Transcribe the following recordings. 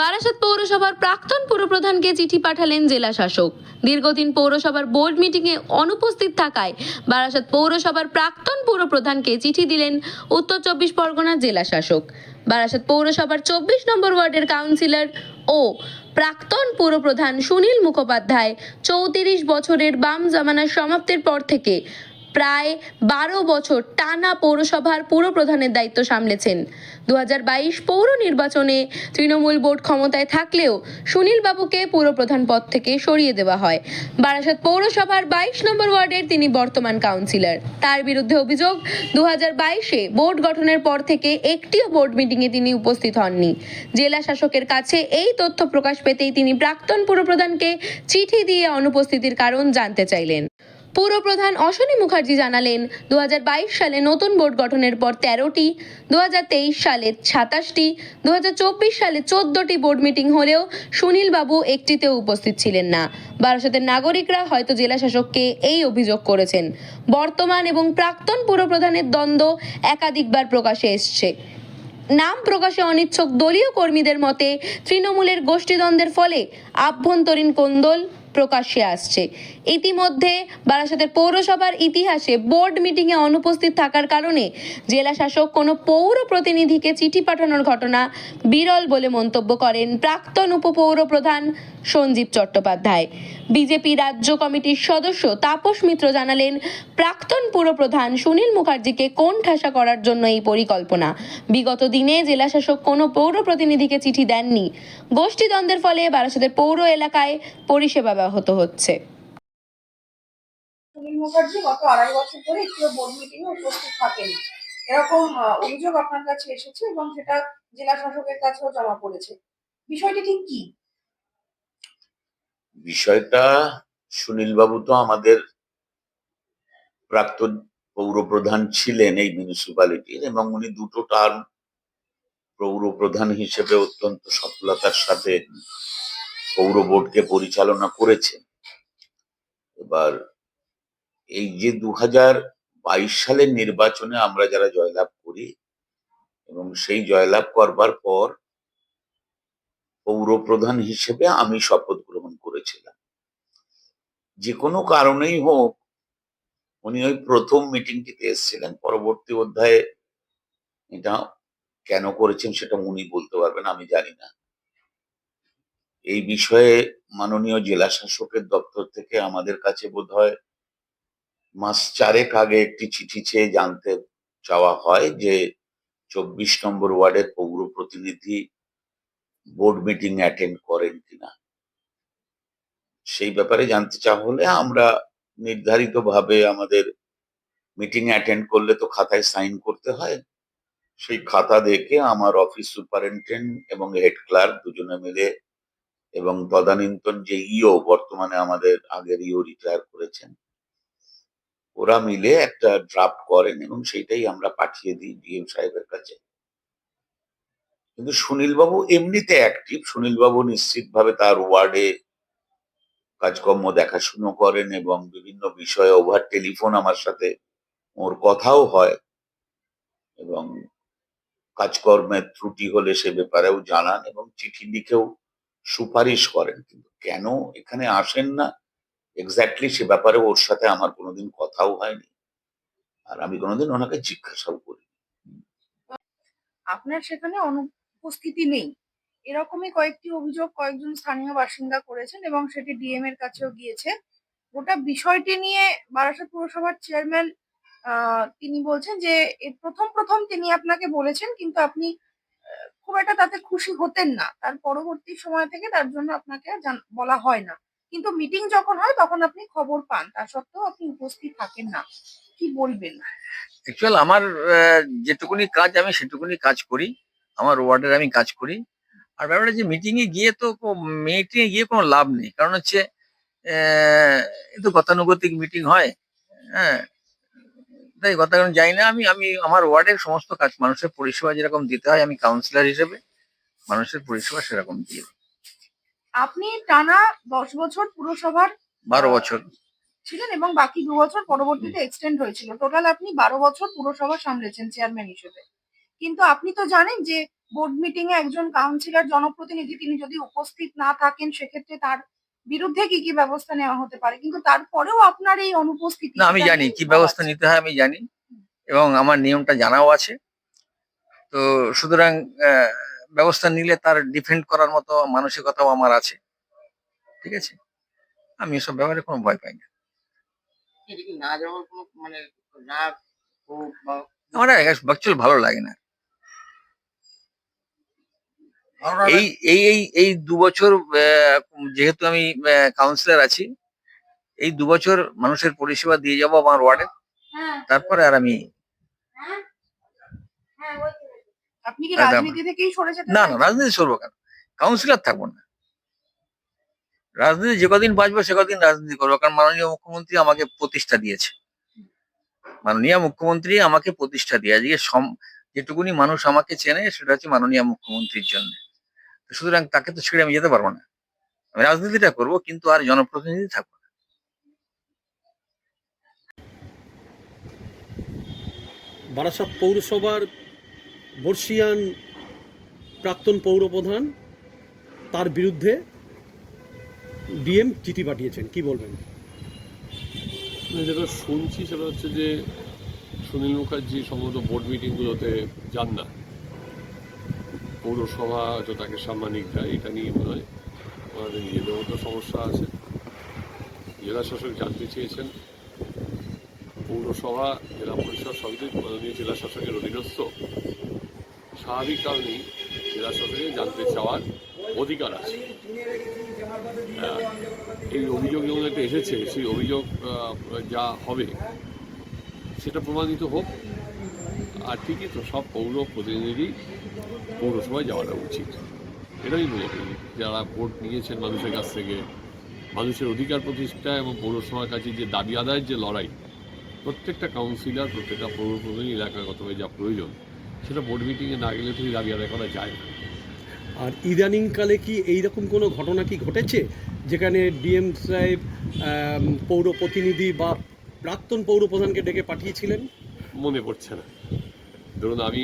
বারাসাত পৌরসভার প্রাক্তন পুরপ্রধানকে চিঠি পাঠালেন জেলা শাসক। দীর্ঘদিন পৌরসভার বোর্ড মিটিংয়ে অনুপস্থিত থাকায় বারাসাত পৌরসভার প্রাক্তন পুরপ্রধানকে চিঠি দিলেন উত্তর 24 পরগনার জেলা শাসক। বারাসাত পৌরসভার 24 নম্বর ওয়ার্ডের কাউন্সিলর ও প্রাক্তন পুরপ্রধান সুনীল মুখোপাধ্যায় 34 বছরের বাম জামানার সমাপ্তির পর থেকে প্রায় 12 বছর টানা পৌরসভার পুরপ্রধানের দায়িত্ব সামলেছেন। 2022 পৌর নির্বাচনে তৃণমূল বোর্ড ক্ষমতায় থাকলেও সুনীল বাবুকে পুরপ্রধান পদ থেকে সরিয়ে দেওয়া হয়। বারাসাত পৌরসভার 22 নম্বর ওয়ার্ডের তিনি বর্তমান কাউন্সিলর। তার বিরুদ্ধে অভিযোগ, 2022-এ বোর্ড গঠনের পর থেকে একটিও বোর্ড মিটিংয়ে তিনি উপস্থিত হননি। জেলা শাসকের কাছে এই তথ্য প্রকাশ পেতেই তিনি প্রাক্তন পুরপ্রধানকে চিঠি দিয়ে অনুপস্থিতির কারণ জানতে চাইলেন। পুরপ্রধান অশ্বনী মুখার্জি জানালেন, 2022 সালে নতুন বোর্ড গঠনের পর 13টি, 2023 সালে 27টি, 2024 সালে 14টি বোর্ড মিটিং হলেও সুনীল বাবু একটিতেও উপস্থিত ছিলেন না। বারাসাতের নাগরিকরা হয়তো জেলা শাসককে এই অভিযোগ করেছেন। বর্তমান এবং প্রাক্তন পুরপ্রধানের দ্বন্দ্ব একাধিকবার প্রকাশে এসছে। নাম প্রকাশে অনিচ্ছুক দলীয় কর্মীদের মতে তৃণমূলের গোষ্ঠীদ্বন্দ্বের ফলে আভ্যন্তরীণ কোন্দল প্রকাশ্যে আসছে। ইতিমধ্যে বারাসাতের পৌরসভার ইতিহাসে বোর্ড মিটিংয়ে অনুপস্থিত থাকার কারণে জেলা শাসক কোনো পৌর প্রতিনিধিকে চিঠি পাঠানোর ঘটনা বিরল বলে মন্তব্য করেন প্রাক্তন উপপৌর প্রধান সঞ্জীব চট্টোপাধ্যায়। বিজেপি রাজ্য কমিটির সদস্য তাপস মিত্র জানালেন, প্রাক্তন পুরপ্রধান সুনীল মুখার্জিকে কোণঠাসা করার জন্য এই পরিকল্পনা। বিগত দিনে জেলা শাসক কোনো পৌর প্রতিনিধিকে চিঠি দেননি। গোষ্ঠীদ্বন্দ্বের ফলে বারাসাতের পৌর এলাকায় পরিষেবা ব্যাহত হচ্ছে। সুনীল মুখার্জি গত 2.5 বছর ধরে একটিও বোর্ড মিটিংয়ে উপস্থিত থাকেনি, এরকম অভিযোগ আপনার কাছে এসেছে এবং সেটা জেলা শাসকের কাছেও জমা পড়েছে। বিষয়টি ঠিক কি? বিষয়টা, সুনীল বাবু তো আমাদের প্রাক্তন পৌরপ্রধান ছিলেন এই মিউনিসিপ্যালিটির, এবং উনি 2টো টার্ম পৌরপ্রধান হিসেবে অত্যন্ত সফলতার সাথে পৌর বোর্ডকে পরিচালনা করেছেন। এবার এই যে 2022 সালের নির্বাচনে আমরা যারা জয়লাভ করি এবং সেই জয়লাভ করবার পর পৌরপ্রধান হিসেবে আমি শপথ গ্রহণ করেছিলাম। যে কোনো কারণেই হোক উনি ওই প্রথম মিটিংটিতে এসেছিলেন। পরবর্তী অধ্যায়ে এটা কেন করেছেন সেটা উনি বলতে পারবেন, আমি জানি না। এই বিষয়ে মাননীয় জেলা শাসকের দপ্তর থেকে আমাদের কাছে বোধহয় মাস 4 আগে একটি চিঠি চেয়ে জানতে চাওয়া হয় যে 24 নম্বর ওয়ার্ডের পৌর প্রতিনিধি বোর্ড মিটিং অ্যাটেন্ড করেন কিনা। সেই ব্যাপারে জানতে চাওয়া হলে আমরা নির্ধারিতভাবে আমাদের মিটিং অ্যাটেন্ড করলে তো খাতায় সাইন করতে হয়। সেই খাতা দেখে আমার অফিস সুপারিনটেন্ডেন্ট এবং হেড ক্লার্ক দুজনে মিলে এবং তদানীন্তন যে ইও, বর্তমানে আমাদের আগের ইও রিটায়ার করেছেন, ওরা মিলে একটা ড্রাফট করেন এবং সেইটাই আমরা পাঠিয়ে দিই ডিএম সাহেবের কাছে। কিন্তু সুনীল বাবু এমনিতে অ্যাক্টিভ। সুনীল বাবু নিশ্চিতভাবে তার ওয়ার্ডে কাজকর্ম দেখাশুনো করেন এবং বিভিন্ন বিষয়ে ওভার টেলিফোন আমার সাথে ওর কথাও হয় এবং কাজকর্মের ত্রুটি হলে সে ব্যাপারেও জানান এবং চিঠি লিখেও সুপারিশ করেন। কিন্তু কেন এখানে আসেন না এক্স্যাক্টলি সে ব্যাপারে ওর সাথে আমার কোনোদিন কথাও হয়নি, আর আমি কোনোদিন ওনাকে জিজ্ঞাসাও করি। আপনার সেখানে অনুপস্থিতি নেই, এরকমই কয়েকটি অভিযোগ কয়েকজন স্থানীয় বাসিন্দা করেছেন এবং সেটি ডিএম এর কাছেও গিয়েছে। গোটা বিষয়টি নিয়ে বারাসাত পুরসভার চেয়ারম্যান তিনি বলছেন যে প্রথম তিনি আপনাকে বলেছেন, কিন্তু আপনি খুব একটা তাতে খুশি হতেন না। তার পরবর্তী সময় থেকে তার জন্য আপনাকে বলা হয় না, কিন্তু মিটিং যখন হয় তখন আপনি খবর পান, তা সত্ত্বেও আপনি উপস্থিত থাকেন না। কি বলবেন? অ্যাকচুয়াল আমার যেটুকুনি কাজ আমি সেটুকুনি কাজ করি, আমার ওয়ার্ডের আমি কাজ করি। আর ব্যাপারটা যে মিটিং এ গিয়ে কোনো লাভ নেই, কারণ হচ্ছে তো গতানুগতিক মিটিং হয়। হ্যাঁ, তাই কারণ যাই না। আমি আমার ওয়ার্ডের সমস্ত কাজ, মানুষের পরিষেবা যেরকম দিতে হয়, আমি কাউন্সিলর হিসেবে মানুষের পরিষেবা সেরকম দিয়ে দিই। আপনি টানা 10 বছর পুরসভার 12 বছর ছিলেন এবং বাকি 2 বছর পরবর্তীতে এক্সটেন্ড হয়েছিল। টোটাল আপনি 12 বছর পুরসভা সামলেছেন চেয়ারম্যান হিসেবে। কিন্তু আপনি তো জানেন যে বোর্ড মিটিং এ একজন কাউন্সিলর জনপ্রতিনিধি তিনি যদি উপস্থিত না থাকেন সেক্ষেত্রে তার বিরুদ্ধে কি কি ব্যবস্থা নেওয়া হতে পারে, কিন্তু তারপরেও আপনার এই অনুপস্থিতি না, আমি সেটা জানি নিয়ে কি ভাবা ব্যবস্থা আছে। নিতে হয়, আমি জানি এবং আমার নিয়মটা জানাও আছে। তো সুতরাং ব্যবস্থা নিলে তার ডিফেন্ড করার মতো মানসিকতাও আমার আছে। ঠিক আছে, আমি এসব ব্যাপারে কোনো ভয় পাই না। এটা কি না যাওয়ার কোনো মানে না হোক বা আমার অ্যাকচুয়ালি ভালো লাগে না। ভালো এই এই এই এই 2 বছর যেহেতু আমি কাউন্সিলর আছি, এই 2 বছর মানুষের পরিষেবা দিয়ে যাবো আমার ওয়ার্ডে, তারপরে আর আমি আপনি কি একদম। রাজনীতি থেকেই সরে যেতে না না, চাইছেন? রাজনীতি সরবো কেন? কাউন্সিলর থাকবো না। রাজনীতি যে কদিন বাঁচবো সে কদিন রাজনীতি করবো, কারণ মাননীয় মুখ্যমন্ত্রী আমাকে প্রতিষ্ঠা দিয়েছে। মাননীয় মুখ্যমন্ত্রী আমাকে প্রতিষ্ঠা দিয়ে আজকে যেটুকুনি মানুষ আমাকে চেনে সেটা হচ্ছে মাননীয় মুখ্যমন্ত্রীর জন্য। সুতরাং তাকে তো ছেড়ে আমি যেতে পারবো না। আমি রাজনীতিটা করবো, কিন্তু আর জনপ্রতিনিধি থাকবো না। বারাসাত পৌরসভার বর্ষিয়ান প্রাক্তন পৌরপ্রধান, তার বিরুদ্ধে ডিএম চিঠি পাঠিয়েছেন, কি বলবেন? না, যেটা শুনছি সেটা হচ্ছে যে সুনীল মুখার্জি সম্ভবত বোর্ড মিটিংগুলোতে যান না, পৌরসভা হয়তো তাকে সাম্মানিক দেয়, এটা নিয়ে মনে হয় আমাদের নিজেদেরও তো সমস্যা আছে। জেলা শাসক জানতে চেয়েছেন, পৌরসভা জেলা পরিষদ সবই মাননীয় জেলা শাসকের অধীনস্থ, স্বাভাবিক কারণেই জেলা শাসকের জানতে চাওয়ার অধিকার আছে। এই অভিযোগ যেমন একটা এসেছে, সেই অভিযোগ যা হবে সেটা প্রমাণিত হোক। আর ঠিকই তো, সব পৌর প্রতিনিধি পৌরসভায় যাওয়াটা উচিত, এটাই মনে করি। যারা ভোট নিয়েছেন মানুষের কাছ থেকে, মানুষের অধিকার প্রতিষ্ঠা এবং পৌরসভার কাছে যে দাবি আদায়ের যে লড়াই, প্রত্যেকটা কাউন্সিলর, প্রত্যেকটা পৌর প্রতিনিধি এলাকাগতভাবে যা প্রয়োজন সেটা বোর্ড মিটিংয়ে না গেলে তো দাবি আদায় করা যায় না। আর ইদানিংকালে কি এইরকম কোনো ঘটনা কি ঘটেছে যেখানে ডিএম সাহেব পৌর প্রতিনিধি বা প্রাক্তন পৌরপ্রধানকে ডেকে পাঠিয়েছিলেন? মনে পড়ছে না। ধরুন, আমি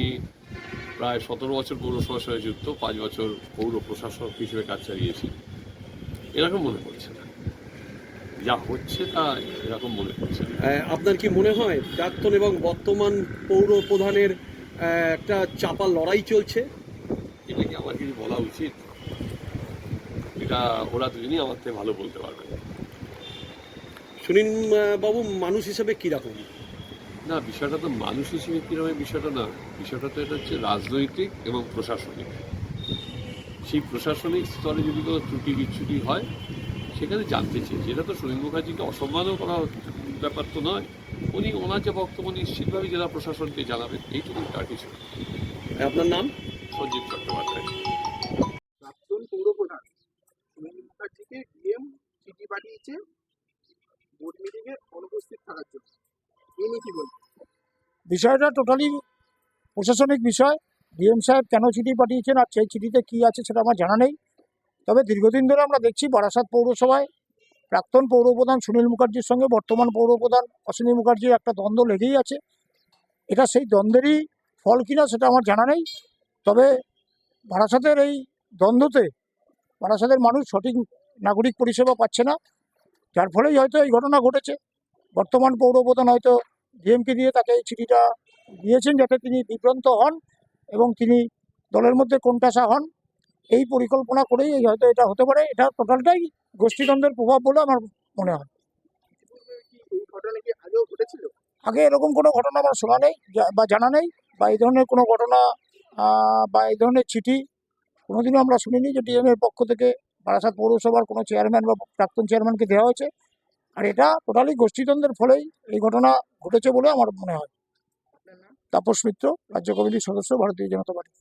প্রায় 17 বছর পৌরসভার সঙ্গে যুক্ত, 5 বছর পৌর প্রশাসক হিসেবে কাজ চালিয়েছি, এরকম মনে পড়ছে না। যা হচ্ছে তা এরকম মনে পড়ছে না। আপনার কি মনে হয় প্রাক্তন এবং বর্তমান পৌরপ্রধানের একটা চাপা লড়াই চলছে? এটা কি আমার কিছু বলা উচিত? এটা ওরা দুজনই আমার থেকে ভালো বলতে পারবে। সুনীল বাবু মানুষ হিসেবে কীরকম? না, বিষয়টা তো মানুষ হিসেবে কীরকম বিষয়টা না, বিষয়টা তো এটা হচ্ছে রাজনৈতিক এবং প্রশাসনিক। সেই প্রশাসনিক স্তরে যদি কোনো ত্রুটি বিচ্যুতি হয় সেখানে জানতে চেয়েছে। এটা তো সুনীল মুখার্জিকে অসম্মানও করা ব্যাপার তো নয়। উনি ওনার যে বক্তব্য নিশ্চিতভাবে জেলা প্রশাসনকে জানাবেন, এইটুকু, তার কিছু। আপনার নাম? সঞ্জীব চট্টোপাধ্যায়। প্রাক্তন পৌরপ্রধান সুনীল মুখার্জিকে ডিএম চিঠি পাঠিয়েছে বোর্ড মিটিং এ অনুপস্থিত থাকার জন্য। এই নিয়ে কি বলবেন? বিষয়টা টোটালি প্রশাসনিক বিষয়। ডিএম সাহেব কেন চিঠি পাঠিয়েছেন আর সেই চিঠিতে কী আছে সেটা আমার জানা নেই। তবে দীর্ঘদিন ধরে আমরা দেখছি বারাসাত পৌরসভায় প্রাক্তন পৌরপ্রধান সুনীল মুখার্জির সঙ্গে বর্তমান পৌরপ্রধান অশ্বিনী মুখার্জির একটা দ্বন্দ্ব লেগেই আছে। এটা সেই দ্বন্দ্বেরই ফল কিনা সেটা আমার জানা নেই। তবে বারাসাতের এই দ্বন্দ্বতে বারাসাতের মানুষ সঠিক নাগরিক পরিষেবা পাচ্ছে না, যার ফলেই হয়তো এই ঘটনা ঘটেছে। বর্তমান পৌরপ্রধান হয়তো ডিএমকে দিয়ে তাকে এই চিঠিটা দিয়েছেন যাতে তিনি বিভ্রান্ত হন এবং তিনি দলের মধ্যে কোণঠাসা হন। এই পরিকল্পনা করেই হয়তো এটা হতে পারে। এটা টোটালটাই গোষ্ঠীদ্বন্দ্বের প্রভাব বলে আমার মনে হয়। এই ঘটনা কি আগেও ঘটেছিল? আগে এরকম কোনো ঘটনা আমার শোনা নেই বা জানা নেই, বা এই ধরনের কোনো ঘটনা বা এই ধরনের চিঠি কোনোদিনও আমরা শুনিনি যে ডিএম এর পক্ষ থেকে বারাসাত পৌরসভার কোনো চেয়ারম্যান বা প্রাক্তন চেয়ারম্যানকে দেওয়া হয়েছে। আর এটা টোটালি গোষ্ঠীদ্বন্দ্বের ফলেই এই ঘটনা ঘটেছে বলে আমার মনে হয়। তাপস মিত্র, রাজ্য কমিটির সদস্য, ভারতীয় জনতা পার্টি।